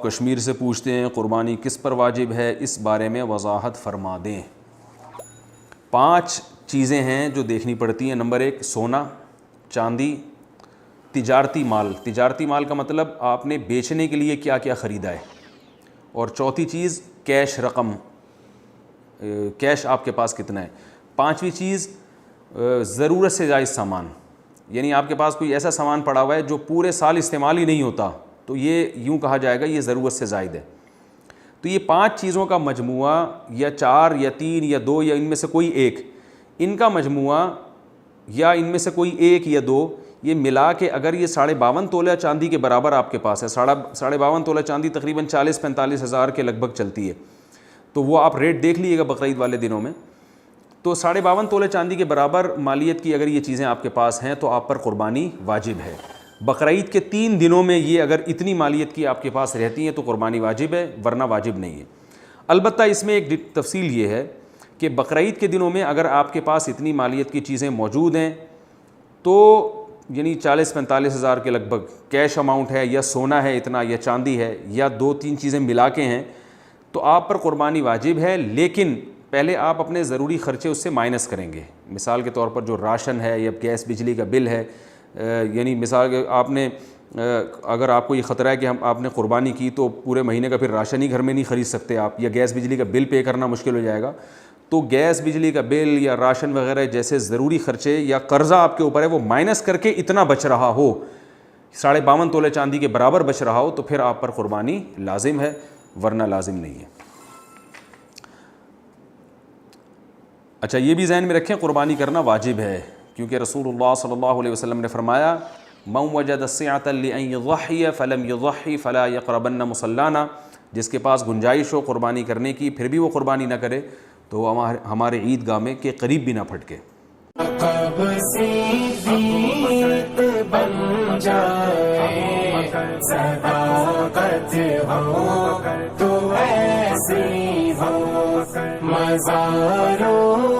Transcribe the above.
کشمیر سے پوچھتے ہیں قربانی کس پر واجب ہے، اس بارے میں وضاحت فرما دیں۔ 5 چیزیں ہیں جو دیکھنی پڑتی ہیں۔ نمبر 1 سونا، چاندی، تجارتی مال۔ تجارتی مال کا مطلب آپ نے بیچنے کے لیے کیا کیا خریدا ہے۔ اور چوتھی چیز کیش رقم، کیش آپ کے پاس کتنا ہے۔ 5ویں چیز ضرورت سے زائد سامان، یعنی آپ کے پاس کوئی ایسا سامان پڑا ہوا ہے جو پورے سال استعمال ہی نہیں ہوتا، تو یہ یوں کہا جائے گا یہ ضرورت سے زائد ہے۔ تو یہ 5 چیزوں کا مجموعہ، یا 4 یا 3 یا 2 یا ان میں سے کوئی ایک، ان کا مجموعہ یا ان میں سے کوئی ایک یا 2، یہ ملا کے اگر یہ 52.5 تولہ چاندی کے برابر آپ کے پاس ہے، 52.5 تولہ چاندی تقریباً 40-45 ہزار کے لگ بھگ چلتی ہے، تو وہ آپ ریٹ دیکھ لیجیے گا بقرعید والے دنوں میں۔ تو 52.5 تولہ چاندی کے برابر مالیت کی اگر یہ چیزیں آپ کے پاس ہیں تو آپ پر قربانی واجب ہے۔ بقرعید کے 3 دنوں میں یہ اگر اتنی مالیت کی آپ کے پاس رہتی ہیں تو قربانی واجب ہے، ورنہ واجب نہیں ہے۔ البتہ اس میں ایک تفصیل یہ ہے کہ بقرعید کے دنوں میں اگر آپ کے پاس اتنی مالیت کی چیزیں موجود ہیں تو یعنی 40-45 ہزار کے لگ بھگ کیش اماؤنٹ ہے، یا سونا ہے اتنا، یا چاندی ہے، یا 2-3 چیزیں ملا کے ہیں، تو آپ پر قربانی واجب ہے، لیکن پہلے آپ اپنے ضروری خرچے اس سے مائنس کریں گے۔ مثال کے طور پر جو راشن ہے یا گیس بجلی کا بل ہے، یعنی مثال آپ نے اگر آپ کو یہ خطرہ ہے کہ آپ نے قربانی کی تو پورے مہینے کا پھر راشن ہی گھر میں نہیں خرید سکتے آپ، یا گیس بجلی کا بل پے کرنا مشکل ہو جائے گا، تو گیس بجلی کا بل یا راشن وغیرہ جیسے ضروری خرچے یا قرضہ آپ کے اوپر ہے وہ مائنس کر کے اتنا بچ رہا ہو، 52.5 تولہ چاندی کے برابر بچ رہا ہو، تو پھر آپ پر قربانی لازم ہے، ورنہ لازم نہیں ہے۔ اچھا یہ بھی ذہن میں رکھیں قربانی کرنا واجب ہے، کیونکہ رسول اللہ صلی اللہ علیہ وسلم نے فرمایا من وجد السعة لأن يضحي فلم يضحي فلا يقربن مصلانا، جس کے پاس گنجائش ہو قربانی کرنے کی پھر بھی وہ قربانی نہ کرے تو وہ ہمارے عید گاہ میں کے قریب بھی نہ پھٹکے۔ بن جائے صداقت ہو تو ایسی ہو مزاروں